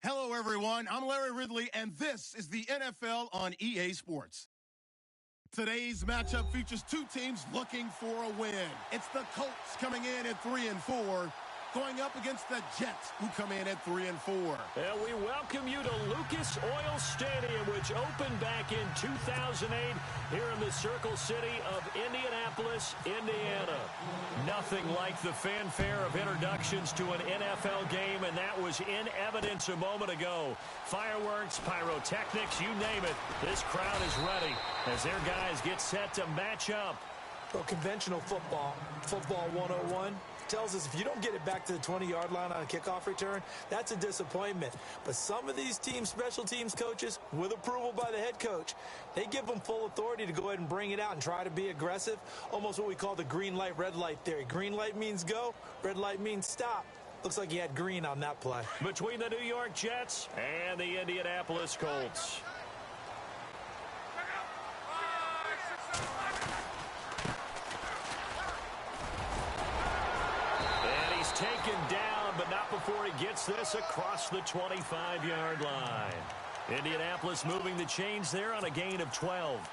Hello, everyone. I'm Larry Ridley, and this is the NFL on EA Sports. Today's matchup features two teams looking for a win. It's the Colts coming in at 3-4, going up against the Jets, who come in at 3-4. And we welcome you to Lucas Oil Stadium, which opened back in 2008 here in the Circle City of Indianapolis, Indiana. Nothing like the fanfare of introductions to an NFL game, and that was in evidence a moment ago. Fireworks, pyrotechnics, you name it. This crowd is ready as their guys get set to match up. Well, conventional football 101, tells us if you don't get it back to the 20-yard line on a kickoff return, that's a disappointment. But some of these teams, special teams coaches, with approval by the head coach, they give them full authority to go ahead and bring it out and try to be aggressive, almost what we call the green light, red light theory. Green light means go, red light means stop. Looks like he had green on that play. Between the New York Jets and the Indianapolis Colts. Taken down, but not before he gets this across the 25-yard line. Indianapolis moving the chains there on a gain of 12.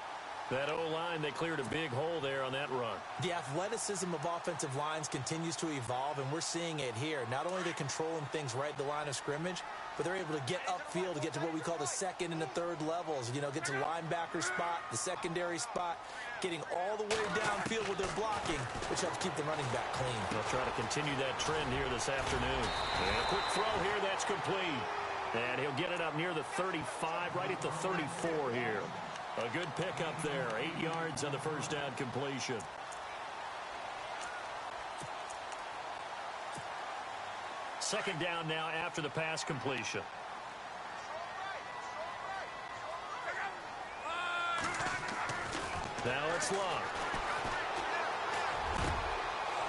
That O-line, they cleared a big hole there on that run. The athleticism of offensive lines continues to evolve, and we're seeing it here. Not only are they controlling things right at the line of scrimmage, but they're able to get upfield to get to what we call the second and the third levels. You know, get to linebacker spot, the secondary spot, getting all the way downfield with their blocking, which helps keep the running back clean. They'll try to continue that trend here this afternoon. And a quick throw here, that's complete. And he'll get it up near the 35, right at the 34 here. A good pickup there, 8 yards on the first down completion. Second down now after the pass completion. Now it's Love.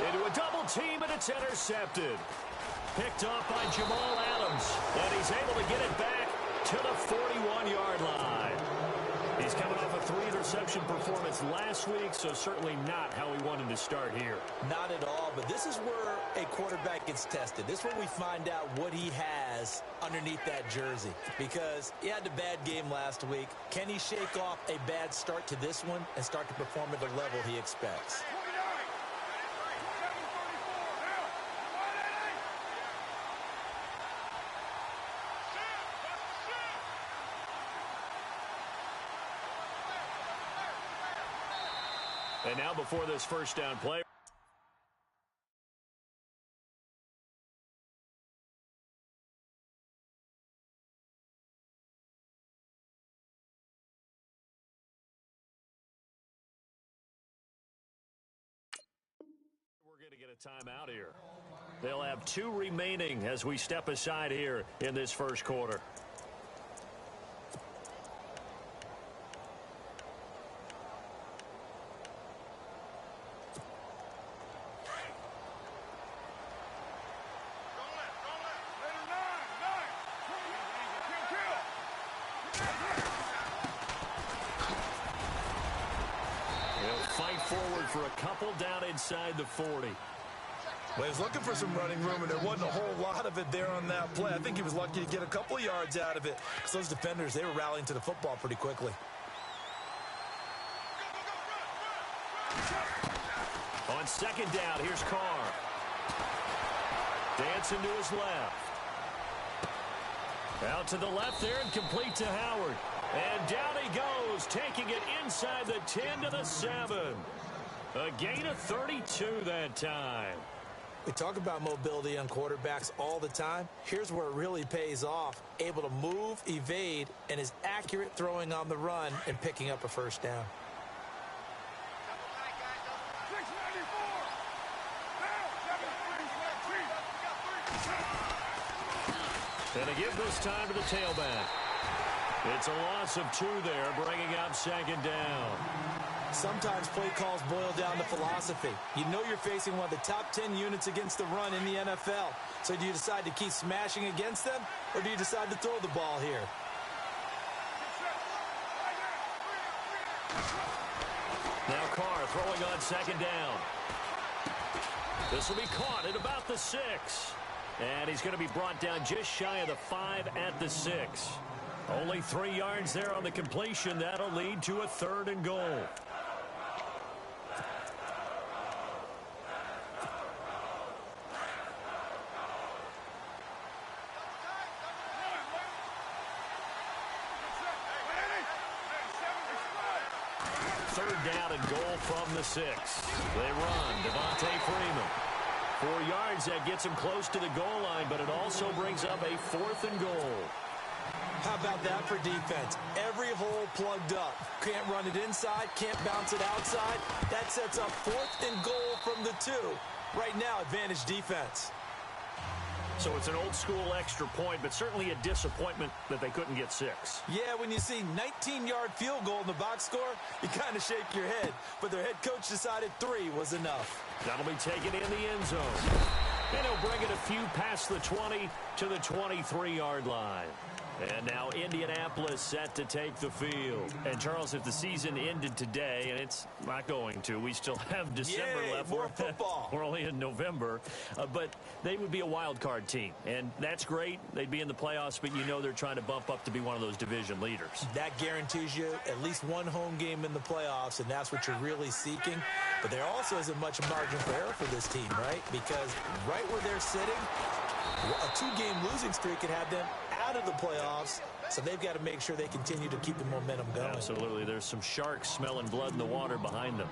Into a double team, and it's intercepted. Picked off by Jamal Adams, and he's able to get it back to the 41-yard line. He's coming off a 3-interception performance last week, so certainly not how he wanted to start here. Not at all, but this is where a quarterback gets tested. This is where we find out what he has underneath that jersey, because he had a bad game last week. Can he shake off a bad start to this one and start to perform at the level he expects? And now before this first down play. We're going to get a timeout here. They'll have 2 remaining as we step aside here in this first quarter. For a couple down inside the 40. Well, he was looking for some running room, and there wasn't a whole lot of it there on that play. I think he was lucky to get a couple of yards out of it, because those defenders, they were rallying to the football pretty quickly. On second down, here's Carr. Dancing to his left. Out to the left there and complete to Howard. And down he goes, taking it inside the 10 to the 7. A gain of 32 that time. We talk about mobility on quarterbacks all the time. Here's where it really pays off. Able to move, evade, and is accurate throwing on the run and picking up a first down. And a give this time to the tailback. It's a loss of 2 there, bringing up second down. Sometimes play calls boil down to philosophy. You know you're facing one of the top 10 units against the run in the NFL. So do you decide to keep smashing against them, or do you decide to throw the ball here? Now Carr throwing on second down. This will be caught at about the 6. And he's going to be brought down just shy of the 5 at the 6. Only 3 yards there on the completion. That'll lead to a 3rd and goal. Down and goal from the 6. They run. Devontae Freeman. 4 yards. That gets him close to the goal line, but it also brings up a 4th and goal. How about that for defense? Every hole plugged up. Can't run it inside, can't bounce it outside. That sets up 4th and goal from the 2. Right now, advantage defense. So it's an old-school extra point, but certainly a disappointment that they couldn't get 6. Yeah, when you see 19-yard field goal in the box score, you kind of shake your head. But their head coach decided 3 was enough. That'll be taken in the end zone. And he'll bring it a few past the 20 to the 23-yard line. And now Indianapolis set to take the field. And, Charles, if the season ended today, and it's not going to, we still have December left. More football. We're only in November. But they would be a wild card team. And that's great. They'd be in the playoffs, but you know they're trying to bump up to be one of those division leaders. That guarantees you at least one home game in the playoffs, and that's what you're really seeking. But there also isn't much margin for error for this team, right? Because right where they're sitting, a 2-game losing streak could have them out of the playoffs, so they've got to make sure they continue to keep the momentum going. Absolutely. There's some sharks smelling blood in the water behind them.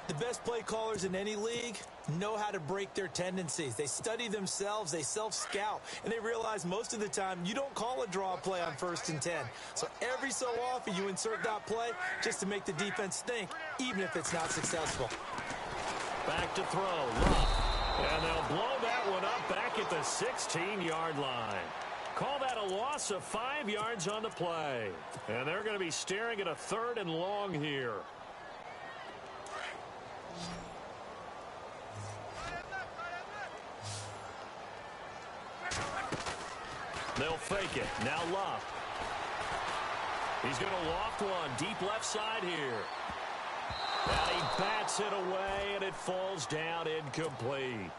The best play callers in any league know how to break their tendencies. They study themselves, they self-scout, and they realize most of the time you don't call a draw play on 1st and 10. So every so often you insert that play just to make the defense think, even if it's not successful. Back to throw. Love. And they'll blow that one up back at the 16-yard line. Call that a loss of 5 yards on the play. And they're going to be staring at a 3rd and long here. They'll fake it. Now Love. He's going to loft one deep left side here. And he bats it away, and it falls down incomplete.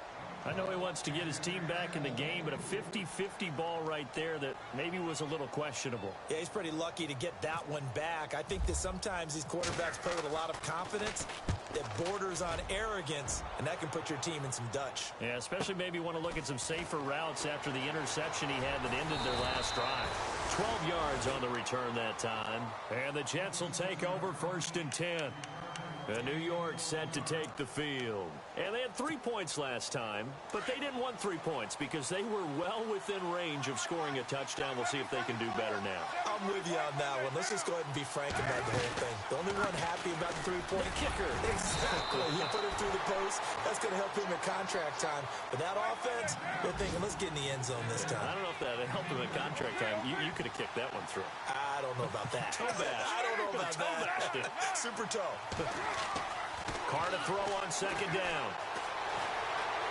I know he wants to get his team back in the game, but a 50-50 ball right there that maybe was a little questionable. Yeah, he's pretty lucky to get that one back. I think that sometimes these quarterbacks play with a lot of confidence that borders on arrogance, and that can put your team in some Dutch. Yeah, especially maybe want to look at some safer routes after the interception he had that ended their last drive. 12 yards on the return that time, and the Jets will take over 1st and 10. And New York set to take the field. And they had 3 points last time, but they didn't want 3 points because they were well within range of scoring a touchdown. We'll see if they can do better now. I'm with you on that one. Let's just go ahead and be frank about the whole thing. The only one happy about the 3-point kicker. Exactly. You put it through the post. That's going to help him in contract time. But that offense, they're thinking, let's get in the end zone this time. I don't know if that helped him in contract time. You could have kicked that one through. I don't know about that. Toe bash. I don't know about that. Super toe. Carr to throw on 2nd down.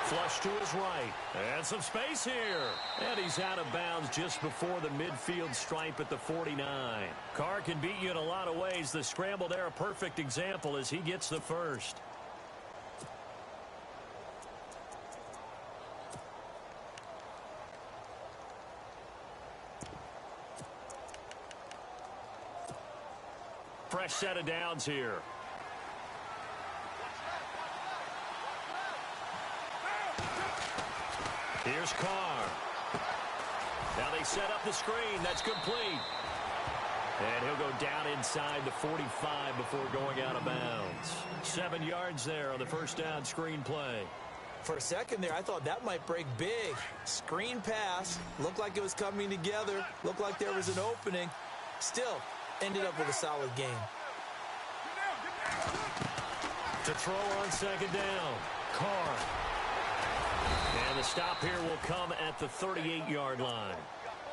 Flush to his right. And some space here. And he's out of bounds just before the midfield stripe at the 49. Carr can beat you in a lot of ways. The scramble there, a perfect example as he gets the first. Fresh set of downs here. Here's Carr. Now they set up the screen. That's complete. And he'll go down inside the 45 before going out of bounds. 7 yards there on the first down screen play. For a second there, I thought that might break big. Screen pass. Looked like it was coming together. Looked like there was an opening. Still, ended up with a solid game. To throw on 2nd down. Carr. And the stop here will come at the 38-yard line.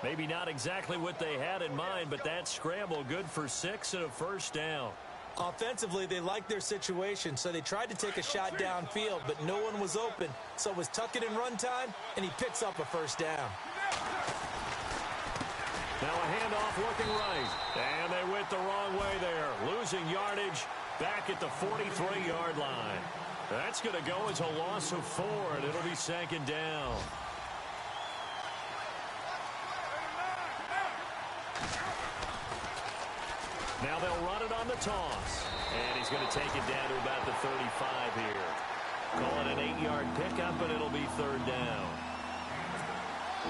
Maybe not exactly what they had in mind, but that scramble good for 6 and a first down. Offensively, they liked their situation, so they tried to take a shot downfield, but no one was open. So it was tuck it in run time, and he picks up a first down. Now a handoff looking right. And they went the wrong way there. Losing yardage back at the 43-yard line. That's going to go as a loss of 4, and it'll be 2nd down. Now they'll run it on the toss. And he's going to take it down to about the 35 here. Call it an 8-yard pickup, and it'll be third down.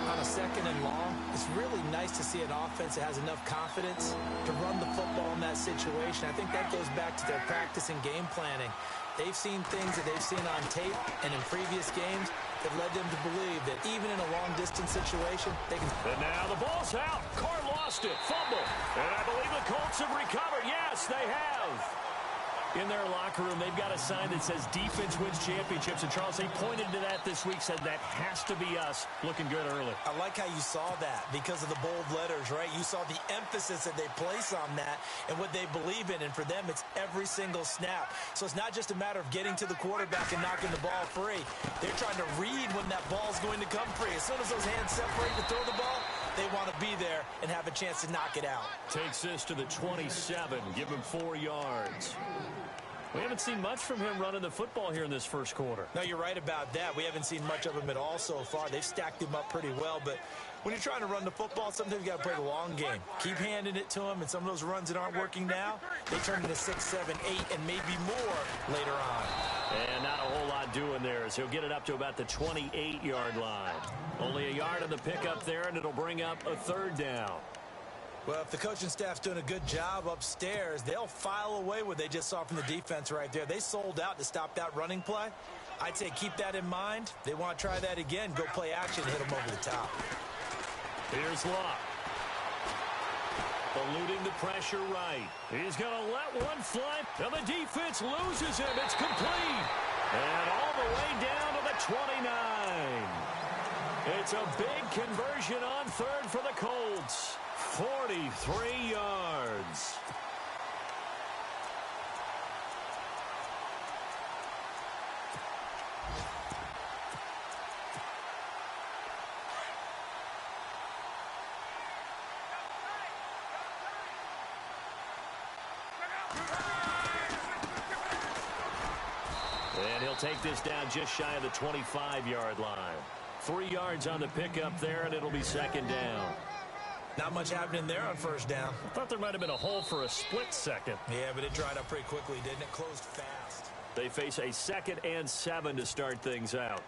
On a second and long, it's really nice to see an offense that has enough confidence to run the football in that situation. I think that goes back to their practice and game planning. They've seen things that they've seen on tape and in previous games that led them to believe that even in a long-distance situation, they can... And now the ball's out. Carr lost it. Fumble. And I believe the Colts have recovered. Yes, they have. In their locker room, they've got a sign that says defense wins championships. And Charles, they pointed to that this week, said that has to be us. Looking good early. I like how you saw that because of the bold letters, right? You saw the emphasis that they place on that and what they believe in. And for them, it's every single snap. So it's not just a matter of getting to the quarterback and knocking the ball free. They're trying to read when that ball's going to come free. As soon as those hands separate to throw the ball, they want to be there and have a chance to knock it out. Takes this to the 27. Give him 4 yards. We haven't seen much from him running the football here in this first quarter. No, you're right about that. We haven't seen much of him at all so far. They've stacked him up pretty well, but when you're trying to run the football, sometimes you got to play the long game. Keep handing it to him, and some of those runs that aren't working now, they turn into 6, 7, 8, and maybe more later on. And not a whole lot doing there as he'll get it up to about the 28-yard line. Only a yard on the pickup there, and it'll bring up a third down. Well, if the coaching staff's doing a good job upstairs, they'll file away what they just saw from the defense right there. They sold out to stop that running play. I'd say keep that in mind. They want to try that again. Go play action and hit them over the top. Here's Locke. Eluding the pressure right. He's going to let one fly. And the defense loses him. It's complete. And all the way down to the 29. It's a big conversion on third for the Colts. 43 yards. And he'll take this down just shy of the 25-yard line. 3 yards on the pickup there, and it'll be second down. Not much happening there on first down. I thought there might have been a hole for a split second. Yeah, but it dried up pretty quickly, didn't it? Closed fast. They face a 2nd and 7 to start things out.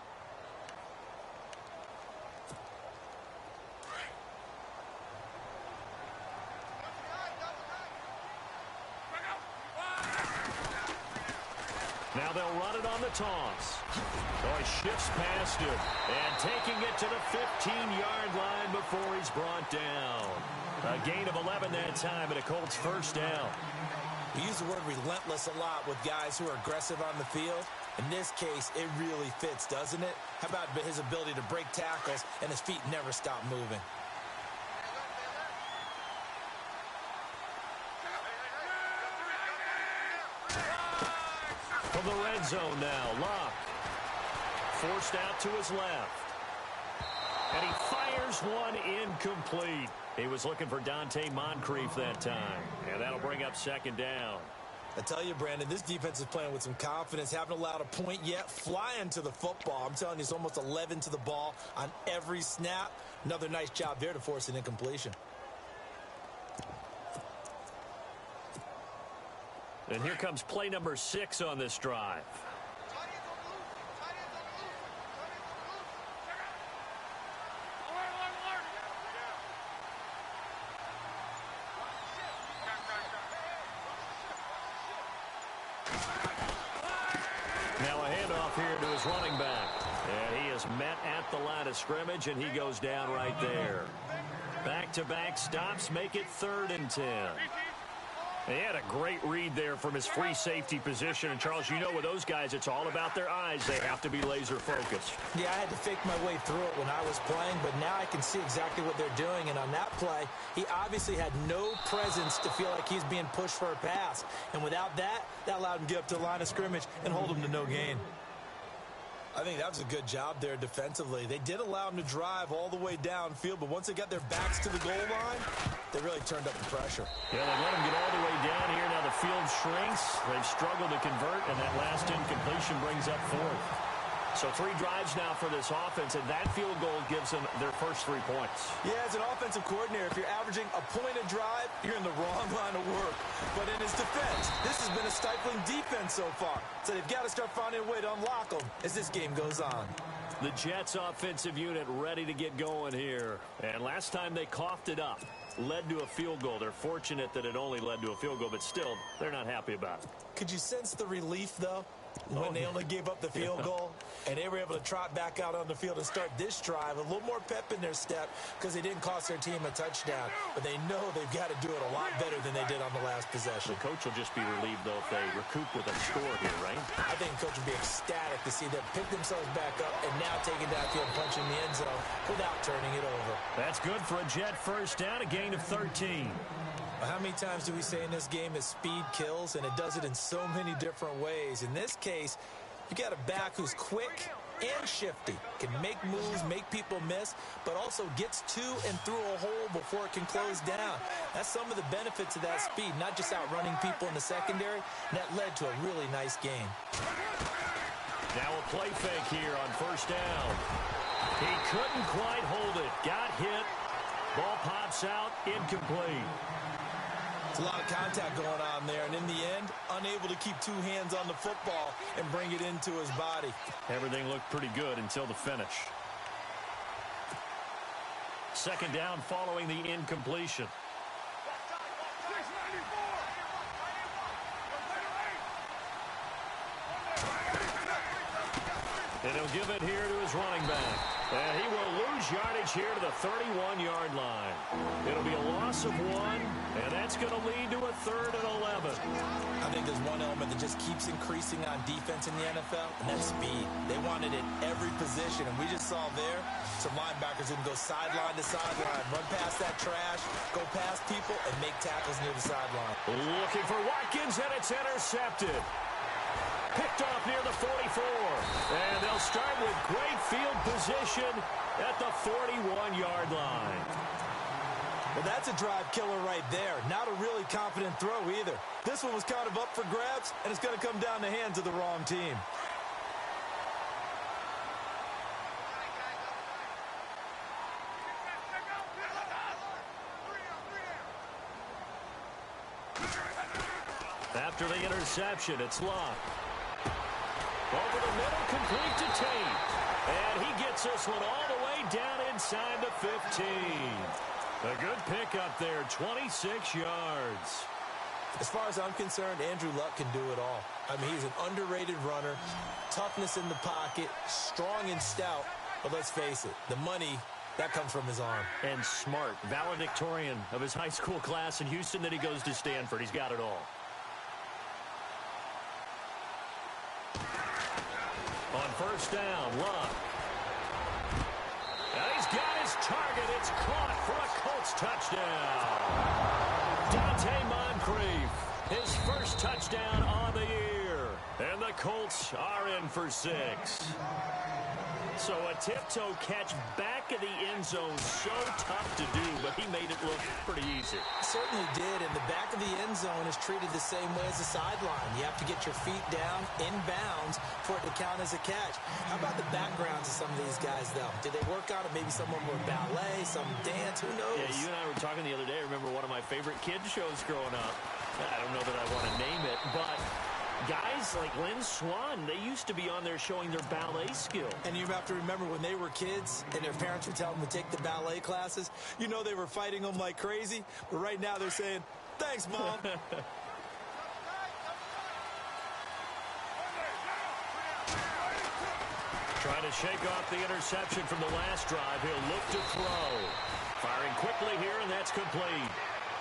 Now they'll run it on the toss. Oh, he shifts past him. And taking it to the 15-yard line before he's brought down. A gain of 11 that time and a Colts first down. We use the word relentless a lot with guys who are aggressive on the field. In this case, it really fits, doesn't it? How about his ability to break tackles and his feet never stop moving? From the red zone now, Locke. Forced out to his left. And he fires one incomplete. He was looking for Dante Moncrief that time. And that'll bring up second down. I tell you, Brandon, this defense is playing with some confidence. Haven't allowed a point yet. Flying to the football. I'm telling you, it's almost 11 to the ball on every snap. Another nice job there to force an incompletion. And here comes play number 6 on this drive. Now a handoff here to his running back. And he is met at the line of scrimmage, and he goes down right there. Back-to-back stops make it 3rd and 10. He had a great read there from his free safety position. And, Charles, you know with those guys, it's all about their eyes. They have to be laser focused. Yeah, I had to fake my way through it when I was playing, but now I can see exactly what they're doing. And on that play, he obviously had no presence to feel like he's being pushed for a pass. And without that, that allowed him to get up to the line of scrimmage and hold him to no gain. I think that was a good job there defensively. They did allow him to drive all the way downfield, but once they got their backs to the goal line, they really turned up the pressure. Yeah, they let him get all the way down here. Now the field shrinks. They've struggled to convert, and that last incompletion brings up 4th. So 3 drives now for this offense, and that field goal gives them their first 3 points. Yeah, as an offensive coordinator, if you're averaging a point a drive, you're in the wrong line of work. But in his defense, this has been a stifling defense so far. So they've got to start finding a way to unlock them as this game goes on. The Jets offensive unit ready to get going here. And last time they coughed it up, led to a field goal. They're fortunate that it only led to a field goal, but still, they're not happy about it. Could you sense the relief, though, when they only gave up the field goal and they were able to trot back out on the field and start this drive? A little more pep in their step because they didn't cost their team a touchdown, but they know they've got to do it a lot better than they did on the last possession. The coach will just be relieved, though, if they recoup with a score here, right? I think the coach will be ecstatic to see them pick themselves back up and now taking downfield, punching the end zone without turning it over. That's good for a Jet first down, a gain of 13. How many times do we say in this game that speed kills, and it does it in so many different ways? In this case, you got a back who's quick and shifty, can make moves, make people miss, but also gets to and through a hole before it can close down. That's some of the benefits of that speed, not just outrunning people in the secondary, and that led to a really nice game. Now a play fake here on first down. He couldn't quite hold it. Got hit. Ball pops out, incomplete. It's a lot of contact going on there, and in the end, unable to keep 2 hands on the football and bring it into his body. Everything looked pretty good until the finish. Second down following the incompletion. And he'll give it here to his running back. And he will lose yardage here to the 31-yard line. It'll be a loss of 1, and that's going to lead to a 3rd and 11. I think there's one element that just keeps increasing on defense in the NFL, and that's speed. They want it at every position, and we just saw there some linebackers who can go sideline to sideline, run past that trash, go past people, and make tackles near the sideline. Looking for Watkins, and it's intercepted. Picked off near the 44. And they'll start with great field position at the 41-yard line. Well, that's a drive killer right there. Not a really confident throw either. This one was kind of up for grabs, and it's going to come down the hands of the wrong team. After the interception, it's Locke. Over the middle, complete to Tate. And he gets this one all the way down inside the 15. A good pickup there, 26 yards. As far as I'm concerned, Andrew Luck can do it all. I mean, he's an underrated runner, toughness in the pocket, strong and stout. But let's face it, the money, that comes from his arm. And smart, valedictorian of his high school class in Houston, then he goes to Stanford. He's got it all. On first down, Luck. And he's got his target. It's caught for a Colts touchdown. Dante Moncrief, his first touchdown on the year. And the Colts are in for 6. So a tiptoe catch back of the end zone, so tough to do, but he made it look pretty easy. Certainly did, and the back of the end zone is treated the same way as the sideline. You have to get your feet down in bounds for it to count as a catch. How about the backgrounds of some of these guys, though? Did they work on it? Maybe someone were ballet, some dance, who knows? Yeah, you and I were talking the other day. I remember one of my favorite kids shows growing up. I don't know that I want to name it, but guys like Lynn Swan, they used to be on there showing their ballet skill. And you have to remember when they were kids and their parents would tell them to take the ballet classes, you know they were fighting them like crazy. But right now they're saying, thanks, Mom. Trying to shake off the interception from the last drive. He'll look to throw. Firing quickly here, and that's complete.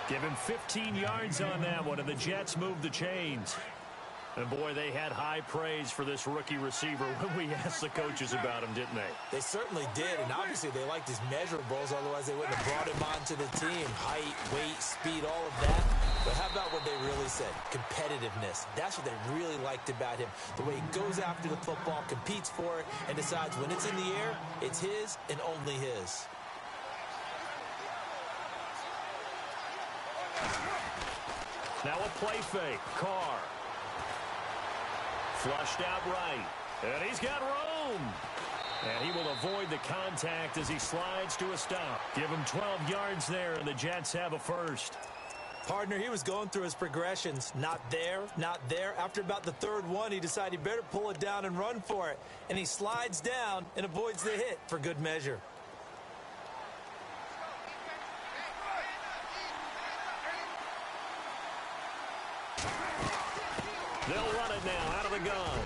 Give him 15 yards on that one, and the Jets move the chains. And, boy, they had high praise for this rookie receiver when we asked the coaches about him, didn't they? They certainly did, and obviously they liked his measurables. Otherwise, they wouldn't have brought him onto the team. Height, weight, speed, all of that. But how about what they really said? Competitiveness. That's what they really liked about him. The way he goes after the football, competes for it, and decides when it's in the air, it's his and only his. Now a play fake. Carr. Flushed out right. And he's got room. boom. And he will avoid the contact as he slides to a stop. Give him 12 yards there, and the Jets have a first. Partner, he was going through his progressions. Not there, not there. After about the third one, he decided he better pull it down and run for it. And he slides down and avoids the hit for good measure. They'll run it now out of the gun.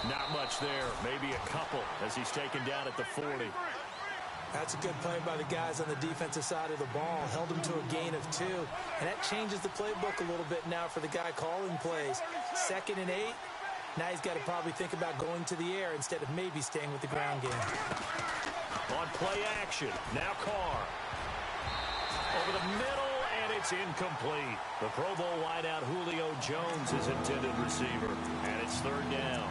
Not much there. Maybe a couple as he's taken down at the 40. That's a good play by the guys on the defensive side of the ball. Held him to a gain of 2. And that changes the playbook a little bit now for the guy calling plays. 2nd and 8. Now he's got to probably think about going to the air instead of maybe staying with the ground game. On play action. Now Carr. Over the middle, and it's incomplete. The Pro Bowl wideout Julio Jones is intended receiver. And it's 3rd down.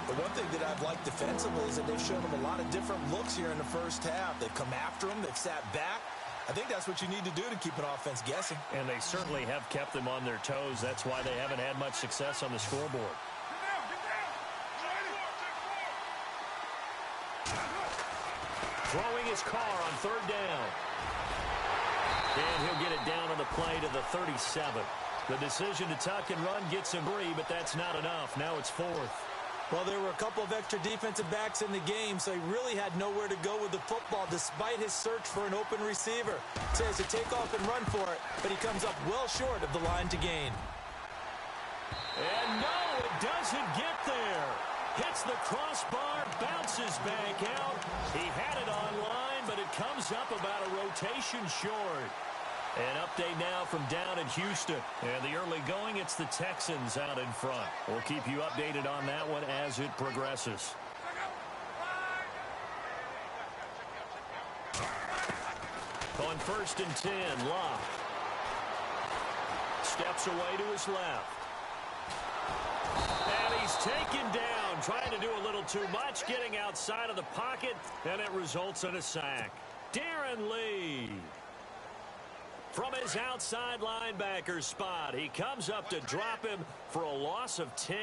The one thing that I've liked defensively is that they've shown him a lot of different looks here in the first half. They've come after him. They've sat back. I think that's what you need to do to keep an offense guessing. And they certainly have kept them on their toes. That's why they haven't had much success on the scoreboard. Throwing his Carr on 3rd down. And he'll get it down on the play to the 37. The decision to tuck and run gets him 3, but that's not enough. Now it's 4th. Well, there were a couple of extra defensive backs in the game, so he really had nowhere to go with the football despite his search for an open receiver. So he has to take off and run for it, but he comes up well short of the line to gain. And no, it doesn't get there. Hits the crossbar, bounces back out. He had it on line, but it comes up about a rotation short. An update now from down in Houston. And the early going, it's the Texans out in front. We'll keep you updated on that one as it progresses. On 1st and 10, Locke. Steps away to his left. And he's taken down, trying to do a little too much, getting outside of the pocket, and it results in a sack. Darren Lee. From his outside linebacker spot, he comes up to drop him for a loss of 10.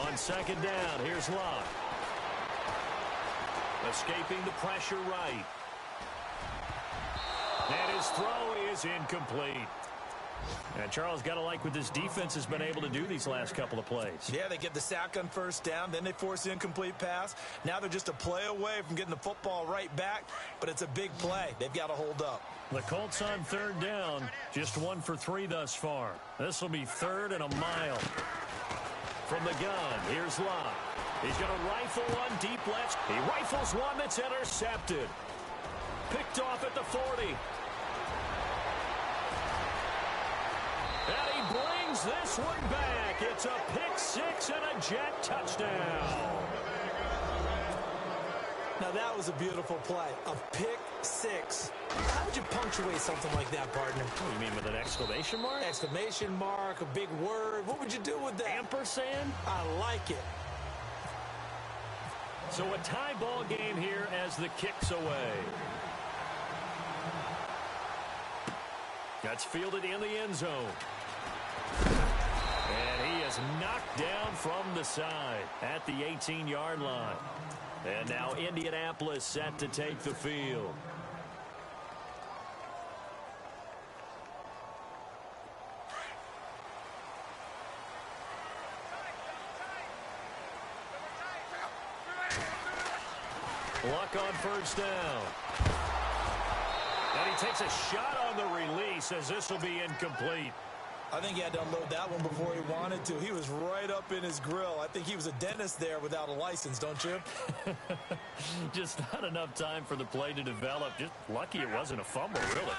On 2nd down, here's Locke. Escaping the pressure right. And his throw is incomplete. And Charles, got to like what this defense has been able to do these last couple of plays. Yeah, they get the sack on 1st down, then they force the incomplete pass. Now they're just a play away from getting the football right back, but it's a big play. They've got to hold up. The Colts on 3rd down, just 1 for 3 thus far. This will be 3rd and a mile. From the gun, here's Locke. He's going to rifle one deep left. He rifles one that's intercepted. Picked off at the 40. And he brings this one back. It's a pick 6 and a Jet touchdown. Now that was a beautiful play. A pick 6. How would you punctuate something like that, partner? What, you mean with an exclamation mark? Exclamation mark, a big word. What would you do with that? Ampersand? I like it. So a tie ball game here as the kick's away. That's fielded in the end zone. And he is knocked down from the side at the 18-yard line. And now Indianapolis set to take the field. Luck on 1st down. And he takes a shot on the release as this will be incomplete. I think he had to unload that one before he wanted to. He was right up in his grill. I think he was a dentist there without a license, don't you? Just not enough time for the play to develop. Just lucky it wasn't a fumble, really.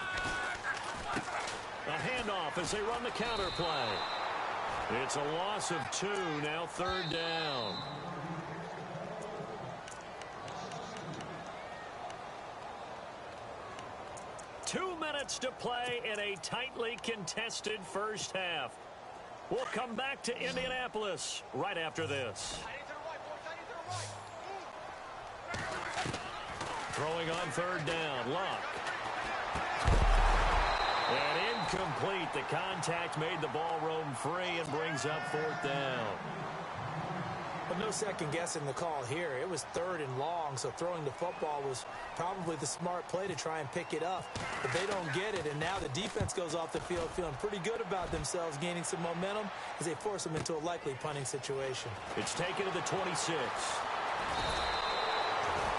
A handoff as they run the counter play. It's a loss of 2, now 3rd down. Two minutes to play in a tightly contested first half. We'll come back to Indianapolis right after this. Throwing on 3rd down, Locke. And incomplete. The contact made the ball roam free and brings up 4th down. But was no second guessing the call here. It was 3rd and long, so throwing the football was probably the smart play to try and pick it up. But they don't get it, and now the defense goes off the field feeling pretty good about themselves, gaining some momentum as they force them into a likely punting situation. It's taken to the 26.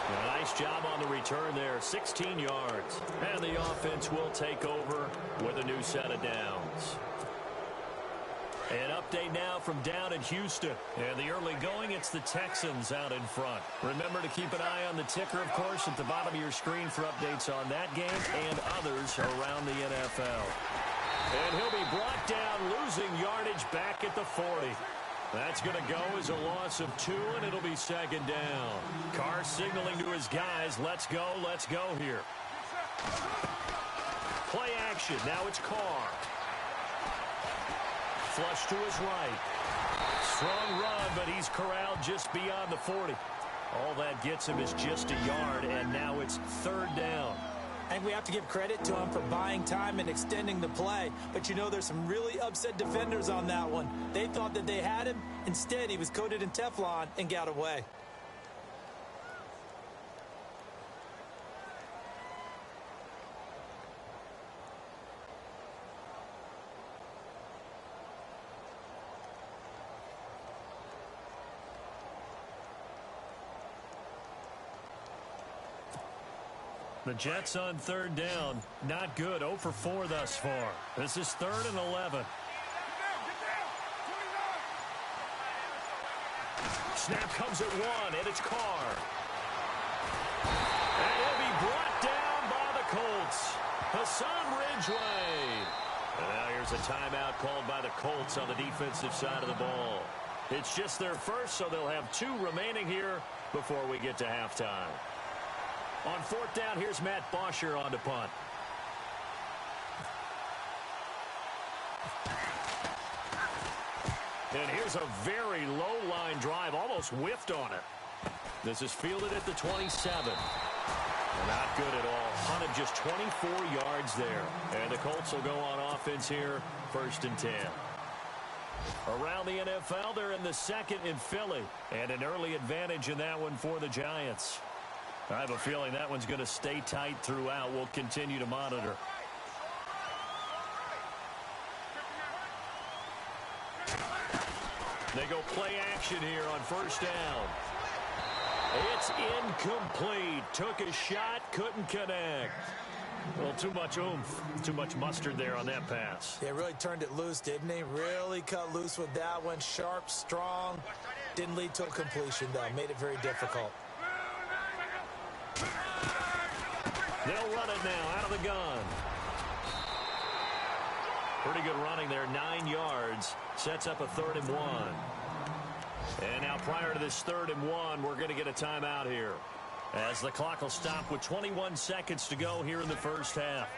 A nice job on the return there, 16 yards. And the offense will take over with a new set of downs. An update now from down in Houston. And the early going, it's the Texans out in front. Remember to keep an eye on the ticker, of course, at the bottom of your screen for updates on that game and others around the NFL. And he'll be brought down, losing yardage back at the 40. That's going to go as a loss of 2, and it'll be 2nd down. Carr signaling to his guys, let's go here. Play action, now it's Carr. Flush to his right. Strong run, but he's corralled just beyond the 40. All that gets him is just a yard, and now it's 3rd down. I think we have to give credit to him for buying time and extending the play. But, you know, there's some really upset defenders on that one. They thought that they had him. Instead, he was coated in Teflon and got away. The Jets on 3rd down. Not good. 0 for 4 thus far. This is 3rd and 11. Snap comes at 1, and it's Carr. And he'll be brought down by the Colts. Hassan Ridgeway. And now here's a timeout called by the Colts on the defensive side of the ball. It's just their first, so they'll have 2 remaining here before we get to halftime. On 4th down, here's Matt Bosher on to punt. And here's a very low-line drive, almost whiffed on it. This is fielded at the 27. Not good at all. Punt of just 24 yards there. And the Colts will go on offense here, 1st and 10. Around the NFL, they're in the 2nd in Philly. And an early advantage in that one for the Giants. I have a feeling that one's going to stay tight throughout. We'll continue to monitor. They go play action here on 1st down. It's incomplete. Took a shot, couldn't connect. Well, too much oomph, too much mustard there on that pass. Yeah, really turned it loose, didn't he? Really cut loose with that one. Sharp, strong. Didn't lead to a completion, though. Made it very difficult. They'll run it now out of the gun. Pretty good running there, 9 yards. Sets up a 3rd and 1. And now prior to this 3rd and 1, we're going to get a timeout here, as the clock will stop with 21 seconds to go here in the first half.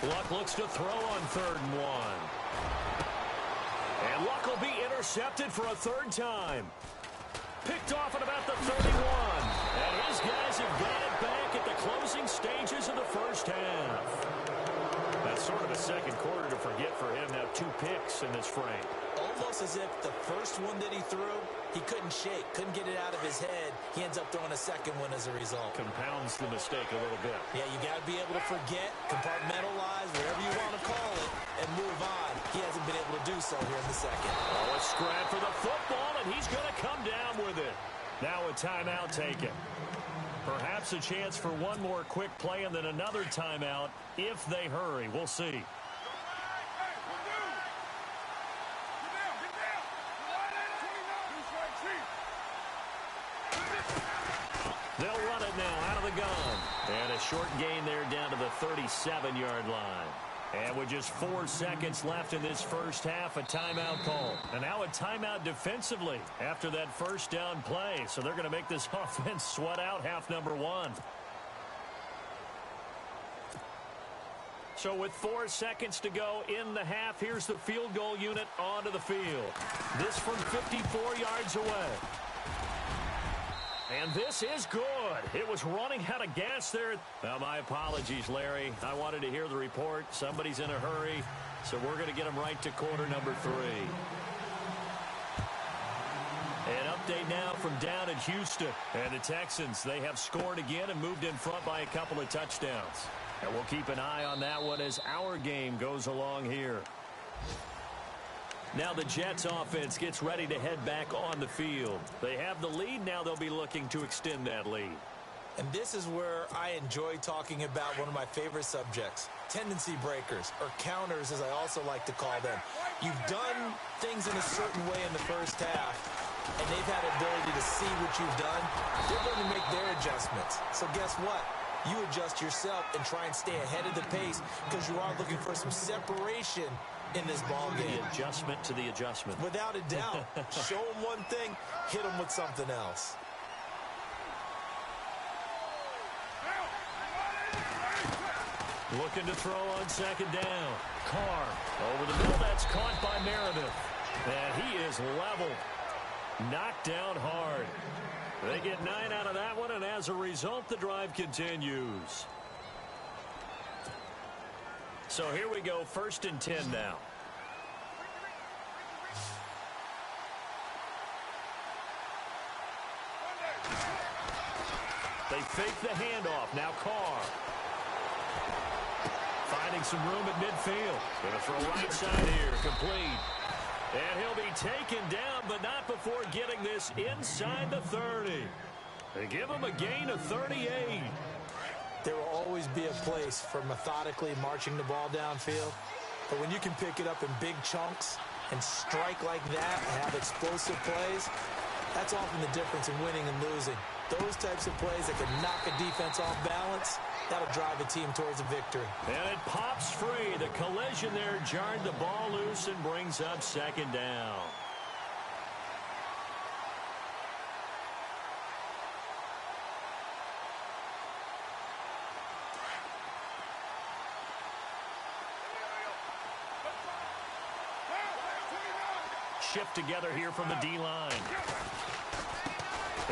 Luck looks to throw on 3rd and 1. And Luck will be intercepted for a 3rd time. Picked off at about the 31. And his guys have got it back at the closing stages of the first half. That's sort of a second quarter to forget for him. Now 2 picks in this frame. Almost as if the first one that he threw, he couldn't shake, couldn't get it out of his head. He ends up throwing a second one as a result. Compounds the mistake a little bit. Yeah, you got to be able to forget, compartmentalize, whatever you want to call it, and move on. He hasn't been able to do so here in the second. Oh, a scrap for the football, and he's going to come down with it. Now a timeout taken. Perhaps a chance for one more quick play and then another timeout if they hurry. We'll see. They'll run it now out of the gun. And a short gain there down to the 37-yard line. And with just 4 seconds left in this first half, a timeout call. And now a timeout defensively after that first down play. So they're going to make this offense sweat out half number 1. So with 4 seconds to go in the half, here's the field goal unit onto the field. This from 54 yards away. And this is good. It was running out of gas there. Well, my apologies, Larry. I wanted to hear the report. Somebody's in a hurry, so we're going to get them right to quarter number 3. An update now from down in Houston. And the Texans, they have scored again and moved in front by a couple of touchdowns. And we'll keep an eye on that one as our game goes along here. Now the Jets offense gets ready to head back on the field. They have the lead. Now they'll be looking to extend that lead. And this is where I enjoy talking about one of my favorite subjects, tendency breakers, or counters as I also like to call them. You've done things in a certain way in the first half, and they've had ability to see what you've done. They're going to make their adjustments. So guess what? You adjust yourself and try and stay ahead of the pace because you are looking for some separation in this ball game. The adjustment to the adjustment. Without a doubt. Show them one thing, hit them with something else. Looking to throw on second down. Carr over the middle. That's caught by Meredith. And he is leveled. Knocked down hard. They get 9 out of that one, and as a result, the drive continues. So here we go, 1st and 10 now. They fake the handoff. Now Carr. Finding some room at midfield. Going to throw right side here. Complete. And he'll be taken down, but not before getting this inside the 30. They give him a gain of 38. There will always be a place for methodically marching the ball downfield. But when you can pick it up in big chunks and strike like that and have explosive plays, that's often the difference in winning and losing. Those types of plays that can knock a defense off balance, that'll drive a team towards a victory. And it pops free. The collision there jarred the ball loose and brings up 2nd down. Shift together here from the D-line.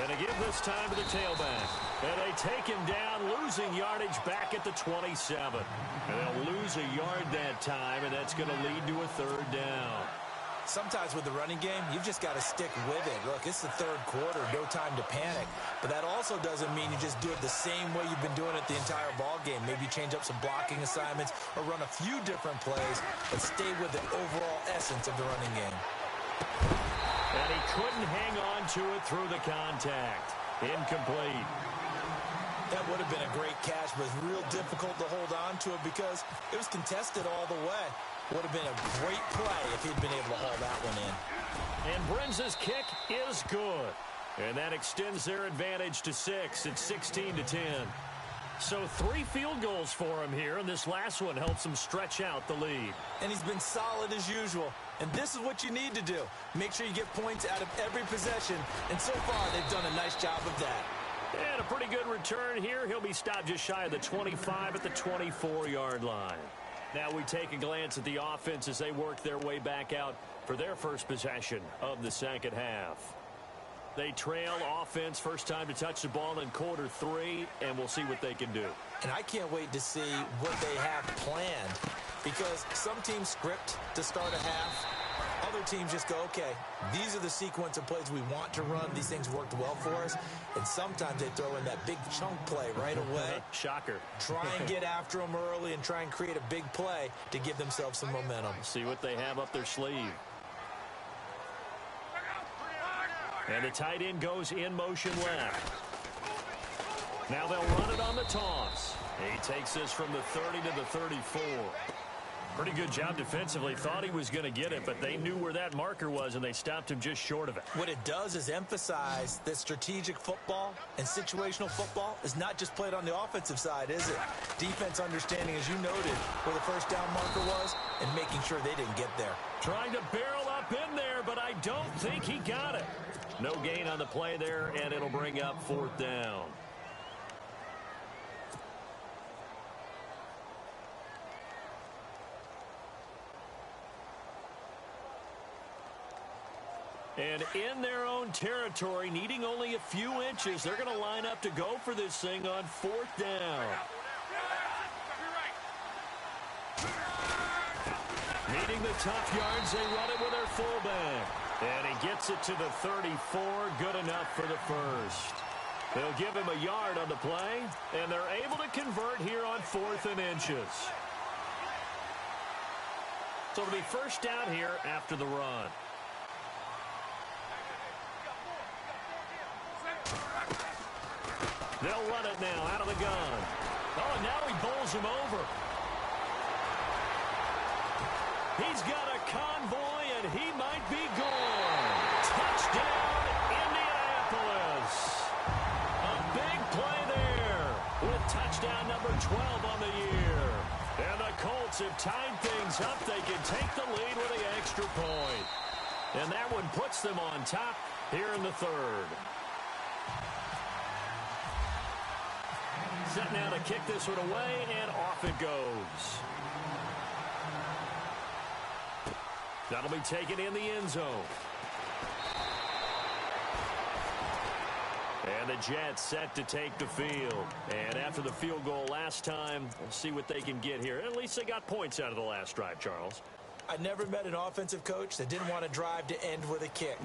And they give this time to the tailback. And they take him down, losing yardage back at the 27. And they'll lose a yard that time, and that's going to lead to a 3rd down. Sometimes with the running game, you've just got to stick with it. Look, it's the 3rd quarter, no time to panic. But that also doesn't mean you just do it the same way you've been doing it the entire ball game. Maybe change up some blocking assignments or run a few different plays, but stay with the overall essence of the running game. And he couldn't hang on to it through the contact. Incomplete. That would have been a great catch, but it's real difficult to hold on to it because it was contested all the way. Would have been a great play if he'd been able to haul that one in. And Brinz's kick is good. And that extends their advantage to 6. It's 16-10. So 3 field goals for him here, and this last one helps him stretch out the lead. And he's been solid as usual. And this is what you need to do. Make sure you get points out of every possession. And so far, they've done a nice job of that. And a pretty good return here. He'll be stopped just shy of the 25 at the 24-yard line. Now we take a glance at the offense as they work their way back out for their first possession of the 2nd half. They trail offense, first time to touch the ball in quarter 3, and we'll see what they can do. And I can't wait to see what they have planned because some teams script to start a half. Other teams just go, okay, these are the sequence of plays we want to run. These things worked well for us. And sometimes they throw in that big chunk play right away. Shocker. Try and get after them early and try and create a big play to give themselves some momentum. See what they have up their sleeve. And the tight end goes in motion left. Now they'll run it on the toss. He takes this from the 30 to the 34. Pretty good job defensively. Thought he was going to get it, but they knew where that marker was, and they stopped him just short of it. What it does is emphasize that strategic football and situational football is not just played on the offensive side, is it? Defense understanding, as you noted, where the first down marker was and making sure they didn't get there. Trying to barrel up in there, but I don't think he got it. No gain on the play there, and it'll bring up 4th down. And in their own territory, needing only a few inches, they're going to line up to go for this thing on 4th down. Needing the tough yards, they run it with their fullback. And he gets it to the 34, good enough for the first. They'll give him a yard on the play, and they're able to convert here on 4th and inches. So it'll be first down here after the run. They'll run it now out of the gun. Oh, and now he bowls him over. He's got a convoy, and he might be gone. Touchdown, Indianapolis. A big play there with touchdown number 12 on the year. And the Colts have tied things up. They can take the lead with the extra point. And that one puts them on top here in the 3rd. Set now to kick this one away, and off it goes. That'll be taken in the end zone. And the Jets set to take the field. And after the field goal last time, we'll see what they can get here. At least they got points out of the last drive, Charles. I never met an offensive coach that didn't want to drive to end with a kick.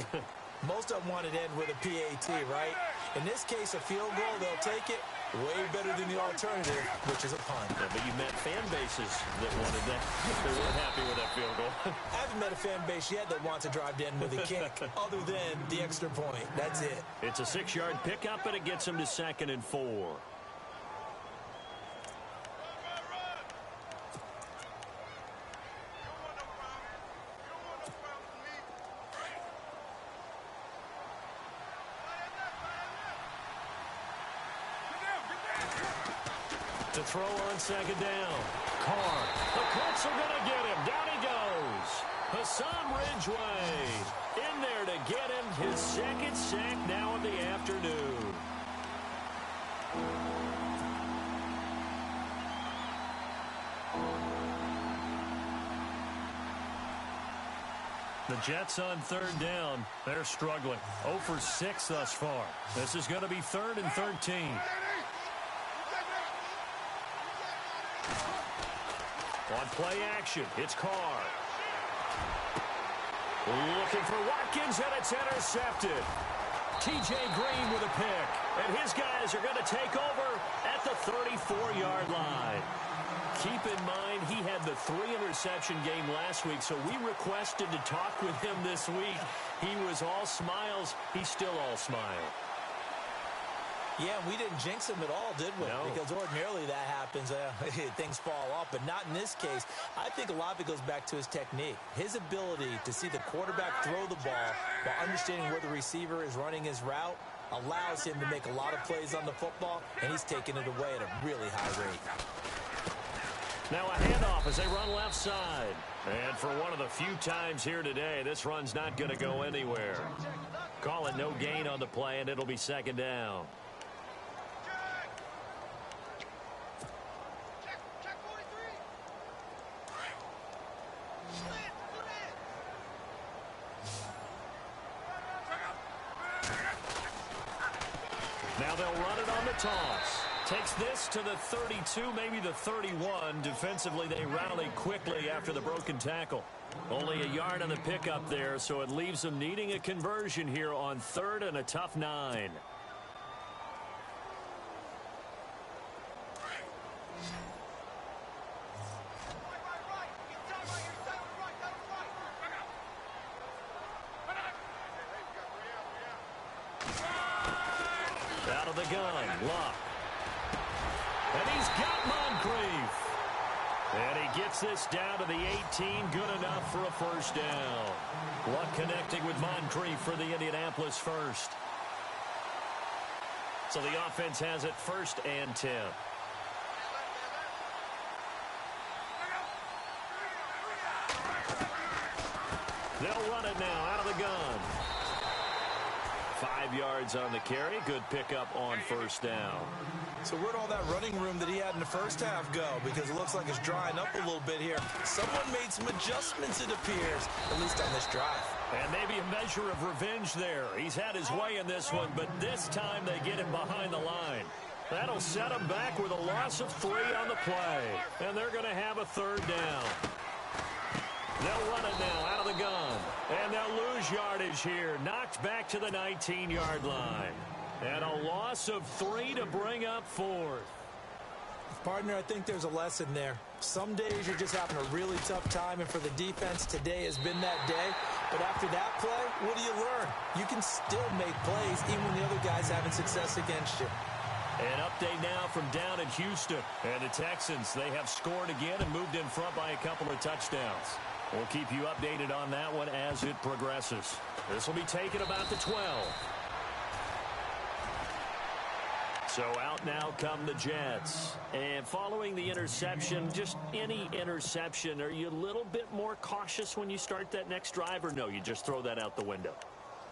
Most of them wanted to end with a PAT, right? In this case, a field goal, they'll take it. Way better than the alternative, which is a punt. Yeah, but you met fan bases that wanted that. They weren't happy with that field goal. I haven't met a fan base yet that wants to drive to end with a kick, other than the extra point. That's it. It's a 6-yard pickup, and it gets them to 2nd and 4. To throw on 2nd down. Carr. The Colts are going to get him. Down he goes. Hassan Ridgeway in there to get him his 2nd sack now of the afternoon. The Jets on 3rd down. They're struggling. 0 for 6 thus far. This is going to be 3rd and 13. On play action, it's Carr. Looking for Watkins, and it's intercepted. T.J. Green with a pick. And his guys are going to take over at the 34-yard line. Keep in mind, he had the 3-interception game last week, so we requested to talk with him this week. He was all smiles. He's still all smile. Yeah, we didn't jinx him at all, did we? No. Because ordinarily that happens. Things fall off, but not in this case. I think a lot of it goes back to his technique. His ability to see the quarterback throw the ball while understanding where the receiver is running his route allows him to make a lot of plays on the football, and he's taking it away at a really high rate. Now a handoff as they run left side. And for one of the few times here today, this run's not going to go anywhere. Call it no gain on the play, and it'll be 2nd down. Now they'll run it on the toss. Takes this to the 32, maybe the 31. Defensively, they rally quickly after the broken tackle. Only a yard on the pickup there, so it leaves them needing a conversion here on 3rd and a tough 9. Out of the gun, Luck. And he's got Moncrief. And he gets this down to the 18, good enough for a first down. Luck connecting with Moncrief for the Indianapolis first. So the offense has it 1st and 10. They'll run it now out of the gun. 5 yards on the carry. Good pickup on first down. So where'd all that running room that he had in the first half go? Because it looks like it's drying up a little bit here. Someone made some adjustments, it appears, at least on this drive. And maybe a measure of revenge there. He's had his way in this one, but this time they get him behind the line. That'll set him back with a loss of 3 on the play. And they're going to have a third down. They'll run it now out of the gun. And they'll lose yardage here. Knocked back to the 19-yard line. And a loss of 3 to bring up 4th. Partner, I think there's a lesson there. Some days you're just having a really tough time, and for the defense, today has been that day. But after that play, what do you learn? You can still make plays even when the other guy's having success against you. An update now from down in Houston. And the Texans, they have scored again and moved in front by a couple of touchdowns. We'll keep you updated on that one as it progresses. This will be taken about the 12. So out now come the Jets. And following the interception, just any interception, are you a little bit more cautious when you start that next drive, or no, you just throw that out the window?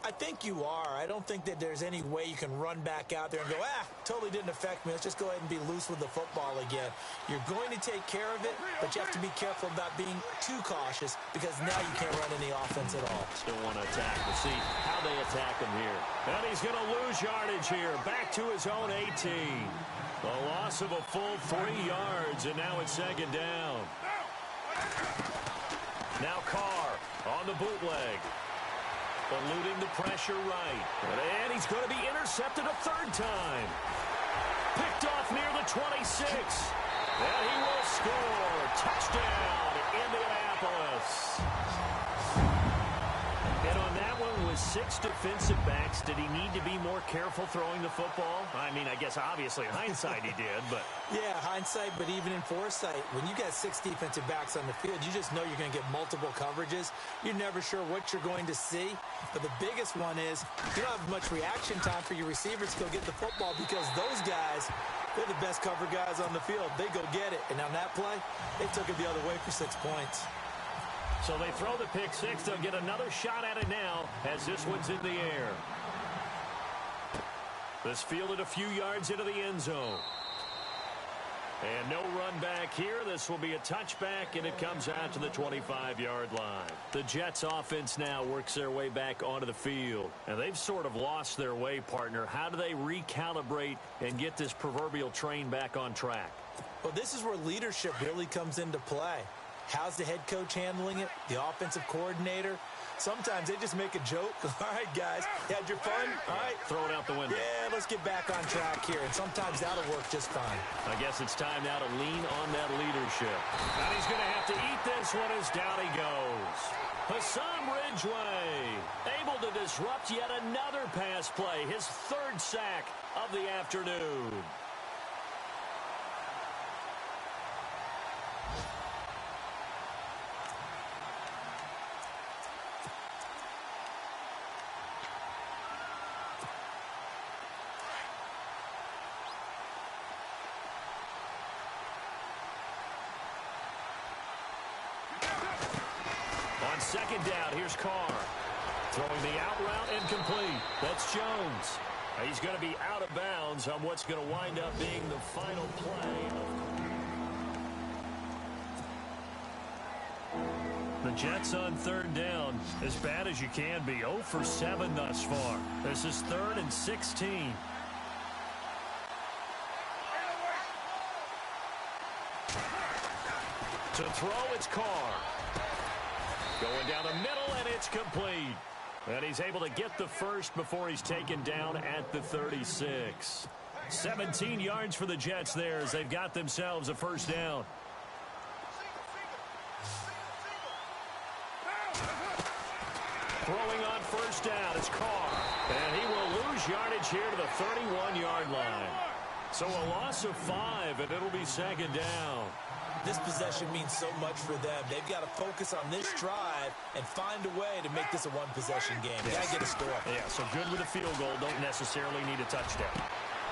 I think you are. I don't think that there's any way you can run back out there and go, totally didn't affect me. Let's just go ahead and be loose with the football again. You're going to take care of it, but you have to be careful about being too cautious because now you can't run any offense at all. Still want to attack. We'll see how they attack him here. And he's going to lose yardage here. Back to his own 18. A loss of a full 3 yards, and now it's second down. Now Carr on the bootleg. Eluding the pressure right. And he's going to be intercepted a third time. Picked off near the 26. And he will score. Touchdown, Indianapolis. And on that one with 6 defensive backs, did he need to be more careful throwing the football? I mean, I guess obviously in hindsight he did, but... Yeah, hindsight, but even in foresight, when you got 6 defensive backs on the field, you just know you're going to get multiple coverages. You're never sure what you're going to see. But the biggest one is you don't have much reaction time for your receivers to go get the football because those guys, they're the best cover guys on the field. They go get it. And on that play, they took it the other way for 6 points. So they throw the pick 6. They'll get another shot at it now as this one's in the air. This fielded a few yards into the end zone. And no run back here. This will be a touchback, and it comes out to the 25-yard line. The Jets offense now works their way back onto the field. And they've sort of lost their way, partner. How do they recalibrate and get this proverbial train back on track? Well, this is where leadership really comes into play. How's the head coach handling it? The offensive coordinator? Sometimes they just make a joke. All right, guys, you had your fun? All right. Throw it out the window. Yeah, let's get back on track here. And sometimes that'll work just fine. I guess it's time now to lean on that leadership. And he's going to have to eat this one as down he goes. Hassan Ridgeway able to disrupt yet another pass play. His 3rd sack of the afternoon. On second down, here's Carr. Throwing the out route incomplete. That's Jones. He's going to be out of bounds on what's going to wind up being the final play. The Jets on 3rd down, as bad as you can be. 0 for 7 thus far. This is 3rd and 16. To throw, it's Carr. Going down the middle, and it's complete. And he's able to get the first before he's taken down at the 36. 17 yards for the Jets there as they've got themselves a first down. Throwing on first down, it's Carr. And he will lose yardage here to the 31-yard line. So a loss of 5, and it'll be second down. This possession means so much for them. They've got to focus on this drive and find a way to make this a one-possession game. Yes. Got to get a score. Yeah, so good with a field goal. Don't necessarily need a touchdown.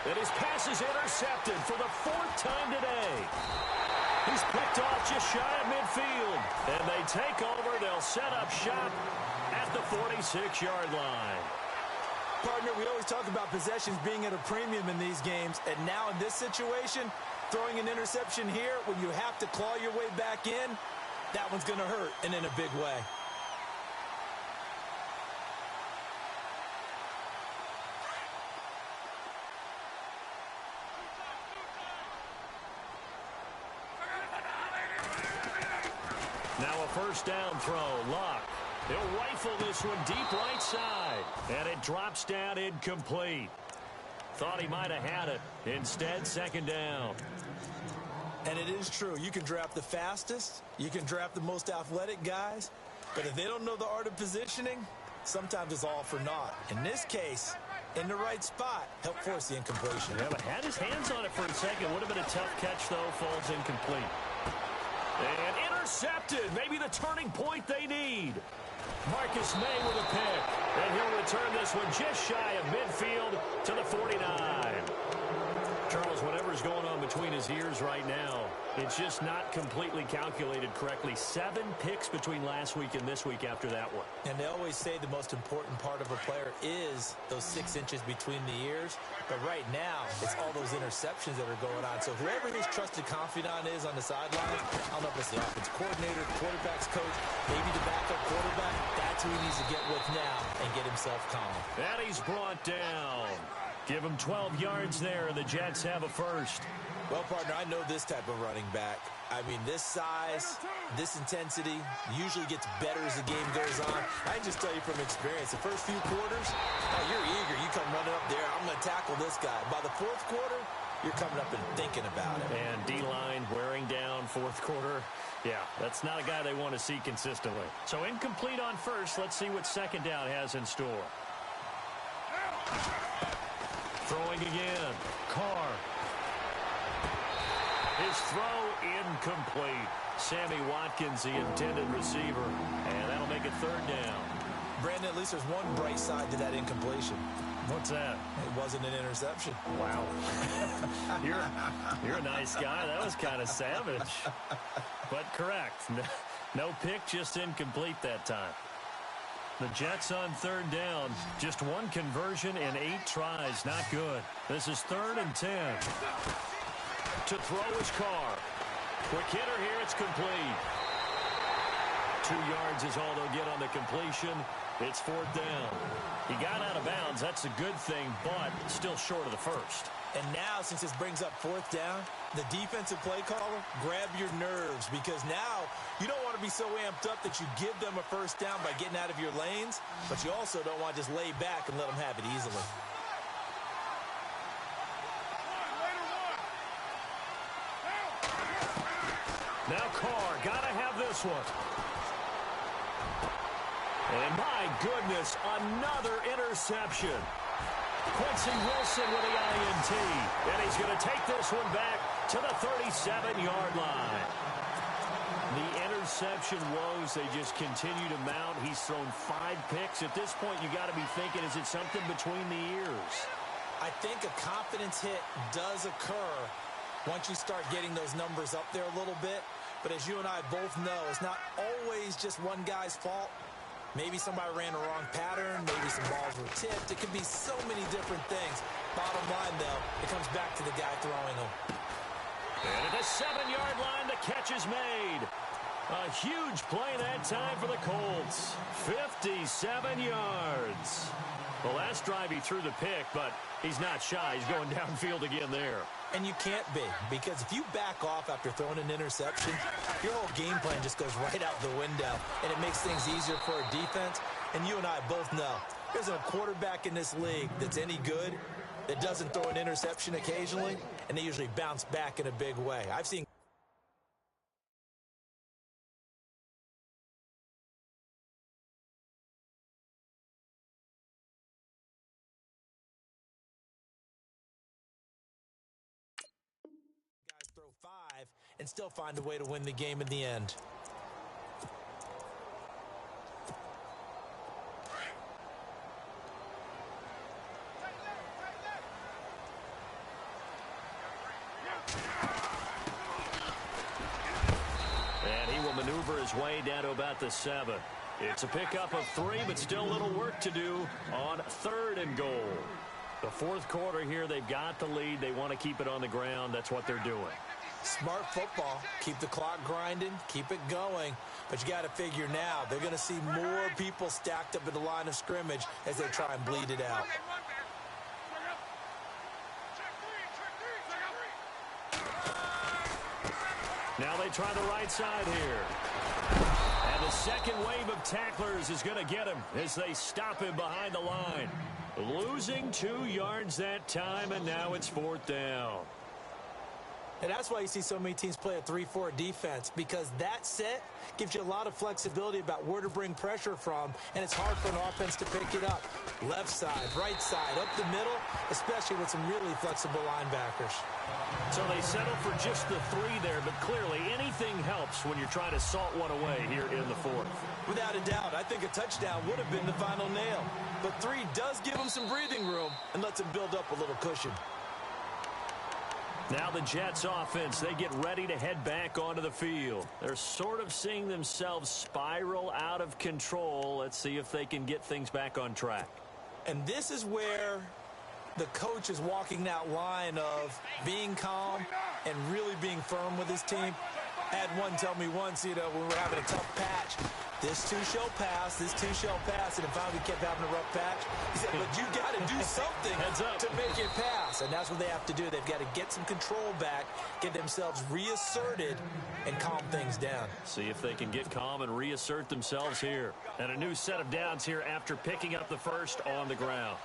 And his pass is intercepted for the 4th time today. He's picked off just shy of midfield. And they take over. They'll set up shop at the 46-yard line. Partner, we always talk about possessions being at a premium in these games, and now in this situation, throwing an interception here when you have to claw your way back in, that one's going to hurt, and in a big way. Now a first down throw. Luck. He'll rifle this one deep right side. And it drops down incomplete. Thought he might have had it. Instead, second down. And it is true. You can draft the fastest. You can draft the most athletic guys. But if they don't know the art of positioning, sometimes it's all for naught. In this case, in the right spot, help force the incompletion. Yeah, but had his hands on it for a second. Would have been a tough catch, though. Falls incomplete. And intercepted. Maybe the turning point they need. Marcus May with a pick. And he'll return this one just shy of midfield to the 49. Charles, whatever's going on between his ears right now, it's just not completely calculated correctly. 7 picks between last week and this week after that one. And they always say the most important part of a player is those 6 inches between the ears. But right now, it's all those interceptions that are going on. So whoever his trusted confidant is on the sideline, I don't know if it's the offense coordinator, quarterback's coach, maybe the backup quarterback, that's who he needs to get with now and get himself calm. And he's brought down. Give him 12 yards there, and the Jets have a first. Well, partner, I know this type of running back. I mean, this size, this intensity usually gets better as the game goes on. I can just tell you from experience, the first few quarters, you're eager. You come running up there, I'm going to tackle this guy. By the fourth quarter, you're coming up and thinking about it. And D-line wearing down fourth quarter. Yeah, that's not a guy they want to see consistently. So incomplete on first. Let's see what second down has in store. Throwing again. Carr. His throw incomplete. Sammy Watkins, the intended receiver. And that'll make it third down. Brandon, at least there's one bright side to that incompletion. What's that? It wasn't an interception. Wow. You're a nice guy. That was kind of savage. But correct. No pick, just incomplete that time. The Jets on third down. Just one conversion in 8 tries. Not good. This is 3rd and 10. To throw his Carr. Quick hitter here. It's complete. 2 yards is all they'll get on the completion. It's 4th down. He got out of bounds. That's a good thing, but still short of the first. And now, since this brings up 4th down, the defensive play caller, grab your nerves, because now you don't want to be so amped up that you give them a first down by getting out of your lanes, but you also don't want to just lay back and let them have it easily. Now Carr, gotta have this one. And my goodness, another interception. Quincy Wilson with the INT. And he's going to take this one back to the 37-yard line. The interception woes, they just continue to mount. He's thrown 5 picks. At this point, you got to be thinking, is it something between the ears? I think a confidence hit does occur once you start getting those numbers up there a little bit. But as you and I both know, it's not always just one guy's fault. Maybe somebody ran the wrong pattern. Maybe some balls were tipped. It could be so many different things. Bottom line, though, it comes back to the guy throwing them. And at the 7-yard line, the catch is made. A huge play that time for the Colts. 57 yards. The last drive he threw the pick, but he's not shy. He's going downfield again there. And you can't be, because if you back off after throwing an interception, your whole game plan just goes right out the window, and it makes things easier for a defense. And you and I both know there's a quarterback in this league that's any good that doesn't throw an interception occasionally, and they usually bounce back in a big way. I've seen guys throw 5 and still find a way to win the game in the end. And he will maneuver his way down to about the 7. It's a pickup of 3, but still a little work to do on 3rd and goal. The fourth quarter here, they've got the lead. They want to keep it on the ground. That's what they're doing. Smart football. Keep the clock grinding. Keep it going. But you got to figure now, they're going to see more people stacked up at the line of scrimmage as they try and bleed it out. Now they try the right side here. And the second wave of tacklers is going to get him as they stop him behind the line. Losing 2 yards that time, and now it's 4th down. And that's why you see so many teams play a 3-4 defense, because that set gives you a lot of flexibility about where to bring pressure from, and it's hard for an offense to pick it up. Left side, right side, up the middle, especially with some really flexible linebackers. So they settle for just the 3 there, but clearly anything helps when you're trying to salt one away here in the 4th. Without a doubt, I think a touchdown would have been the final nail. But 3 does give them some breathing room and lets them build up a little cushion. Now the Jets offense, they get ready to head back onto the field. They're sort of seeing themselves spiral out of control. Let's see if they can get things back on track. And this is where the coach is walking that line of being calm and really being firm with his team. I had one tell me once, when we were having a tough patch, this too shall pass, this too shall pass, and finally we kept having a rough patch. He said, but you got to do something to make it pass, and that's what they have to do. They've got to get some control back, get themselves reasserted, and calm things down. See if they can get calm and reassert themselves here. And a new set of downs here after picking up the first on the ground.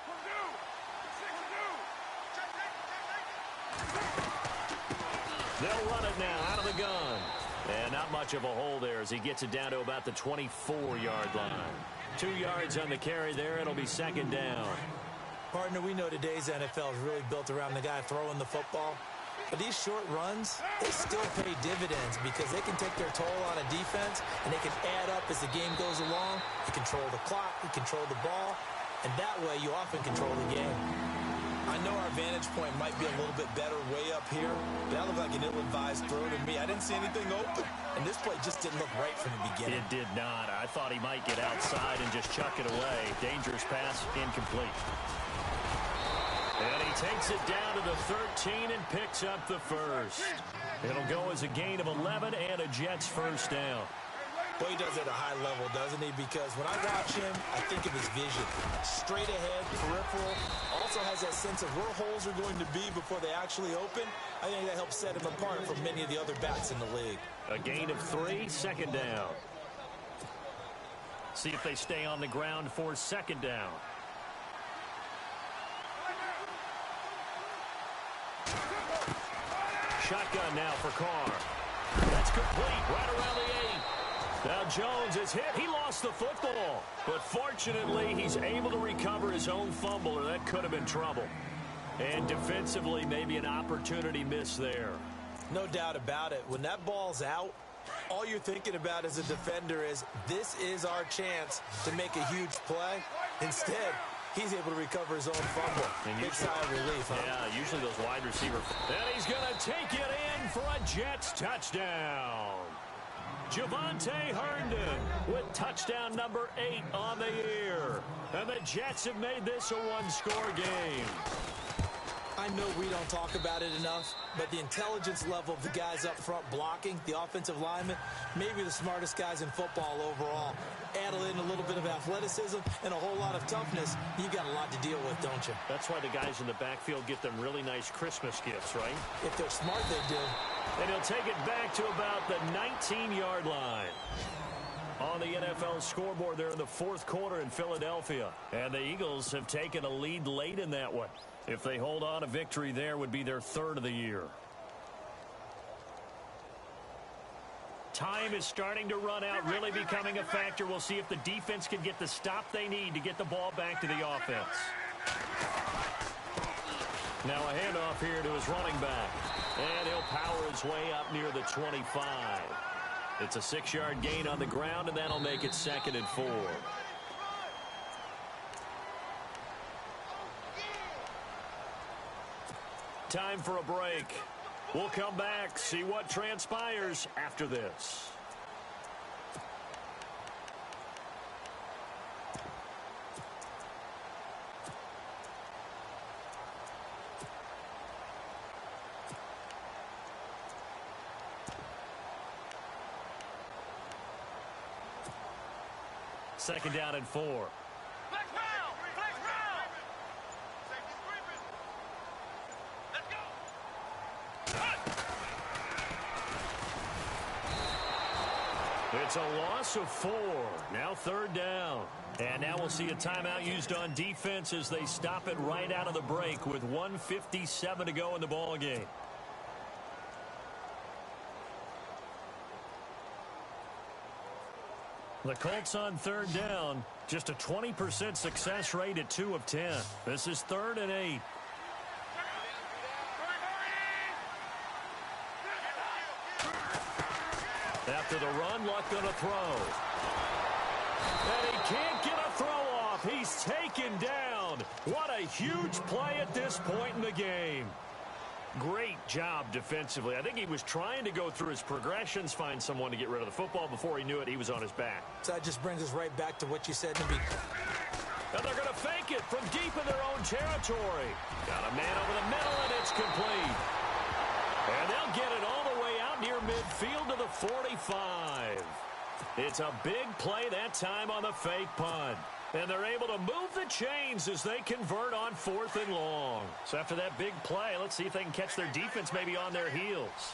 They'll run it now out of the gun. And not much of a hole there as he gets it down to about the 24-yard line. 2 yards on the carry there. It'll be 2nd down. Partner, we know today's NFL is really built around the guy throwing the football. But these short runs, they still pay dividends because they can take their toll on a defense and they can add up as the game goes along. You control the clock, you control the ball, and that way you often control the game. I know our vantage point might be a little bit better way up here, but that looked like an ill-advised throw to me. I didn't see anything open, and this play just didn't look right from the beginning. It did not. I thought he might get outside and just chuck it away. Dangerous pass, incomplete. And he takes it down to the 13 and picks up the first. It'll go as a gain of 11 and a Jets first down. Well, he does it at a high level, doesn't he? Because when I watch him, I think of his vision. Straight ahead, peripheral. Also has that sense of where holes are going to be before they actually open. I think that helps set him apart from many of the other backs in the league. A gain of 3, 2nd down. See if they stay on the ground for 2nd down. Shotgun now for Carr. That's complete right around the 8. Now Jones is hit. He lost the football. But fortunately, he's able to recover his own fumble, or that could have been trouble. And defensively, maybe an opportunity miss there. No doubt about it. When that ball's out, all you're thinking about as a defender is, this is our chance to make a huge play. Instead, he's able to recover his own fumble. Big sigh of relief, huh? Yeah, usually those wide receivers. And he's going to take it in for a Jets touchdown. Javonte Herndon with touchdown number 8 on the year. And the Jets have made this a one-score game. I know we don't talk about it enough, but the intelligence level of the guys up front blocking, the offensive linemen, maybe the smartest guys in football overall. Add in a little bit of athleticism and a whole lot of toughness, you got a lot to deal with, don't you? That's why the guys in the backfield get them really nice Christmas gifts, right? If they're smart, they do. And he'll take it back to about the 19-yard line. On the NFL scoreboard there in the fourth quarter in Philadelphia. And the Eagles have taken a lead late in that one. If they hold on, a victory there would be their 3rd of the year. Time is starting to run out, really becoming a factor. We'll see if the defense can get the stop they need to get the ball back to the offense. Now a handoff here to his running back. And he'll power his way up near the 25. It's a 6-yard gain on the ground, and that'll make it 2nd and 4. Time for a break. We'll come back, see what transpires after this. second down and 4. It's a loss of 4. Now third down. And now we'll see a timeout used on defense as they stop it right out of the break with 1:57 to go in the ball game. The Colts on third down, just a 20% success rate at 2 of 10. This is 3rd and 8. After the run, Luck going to throw. And he can't get a throw off. He's taken down. What a huge play at this point in the game. Great job defensively. I think he was trying to go through his progressions, find someone to get rid of the football. Before he knew it, he was on his back. So that just brings us right back to what you said to me. And they're going to fake it from deep in their own territory. Got a man over the middle, and it's complete. And they'll get it all the way out near midfield to the 45. It's a big play that time on the fake punt. And they're able to move the chains as they convert on 4th and long. So after that big play, let's see if they can catch their defense maybe on their heels.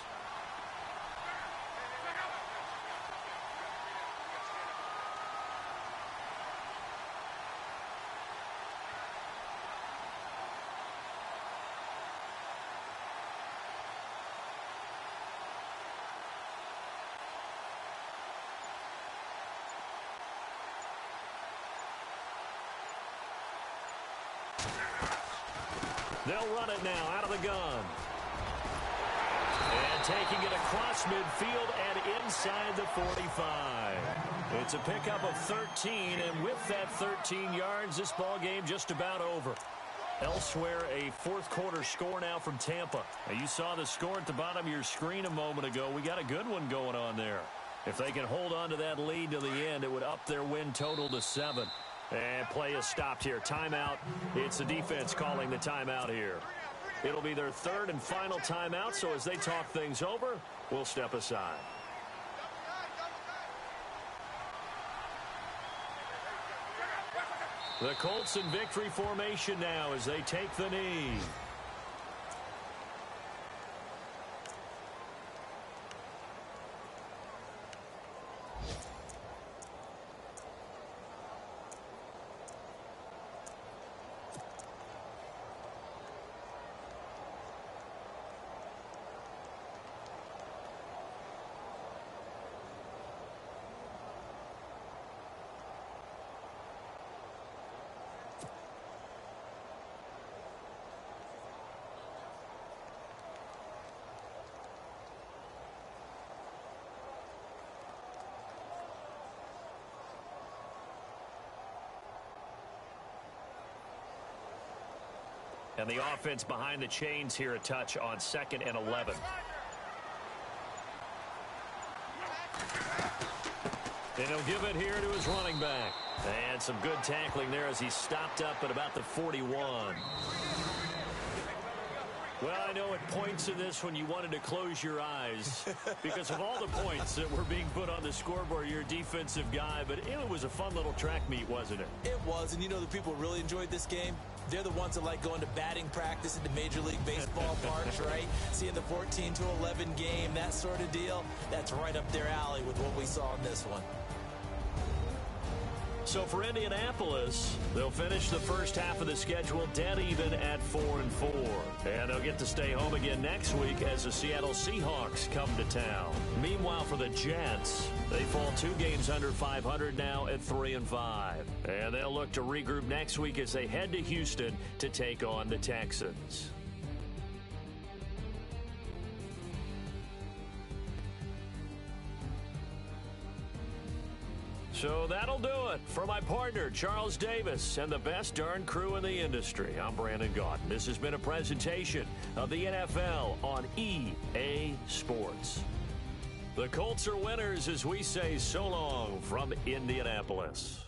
They'll run it now out of the gun. And taking it across midfield and inside the 45. It's a pickup of 13, and with that 13 yards, this ball game just about over. Elsewhere, a fourth quarter score now from Tampa. Now, you saw the score at the bottom of your screen a moment ago. We got a good one going on there. If they can hold on to that lead to the end, it would up their win total to 7. And play is stopped here. Timeout. It's the defense calling the timeout here. It'll be their 3rd and final timeout, so as they talk things over, we'll step aside. The Colts in victory formation now as they take the knee. And the offense behind the chains here a touch on 2nd and 11. And he'll give it here to his running back. And some good tackling there as he stopped up at about the 41. Well, I know at points in this when you wanted to close your eyes because of all the points that were being put on the scoreboard, you're a defensive guy, but it was a fun little track meet, wasn't it? It was, and you know the people really enjoyed this game? They're the ones that like going to batting practice at the Major League Baseball parks, right? Seeing the 14-11 game, that sort of deal, that's right up their alley with what we saw in this one. So for Indianapolis, they'll finish the first half of the schedule dead even at 4-4. And they'll get to stay home again next week as the Seattle Seahawks come to town. Meanwhile, for the Jets, they fall 2 games under 500 now at 3-5. And they'll look to regroup next week as they head to Houston to take on the Texans. So that'll do it. For my partner, Charles Davis, and the best darn crew in the industry, I'm Brandon Gaudin. This has been a presentation of the NFL on EA Sports. The Colts are winners as we say so long from Indianapolis.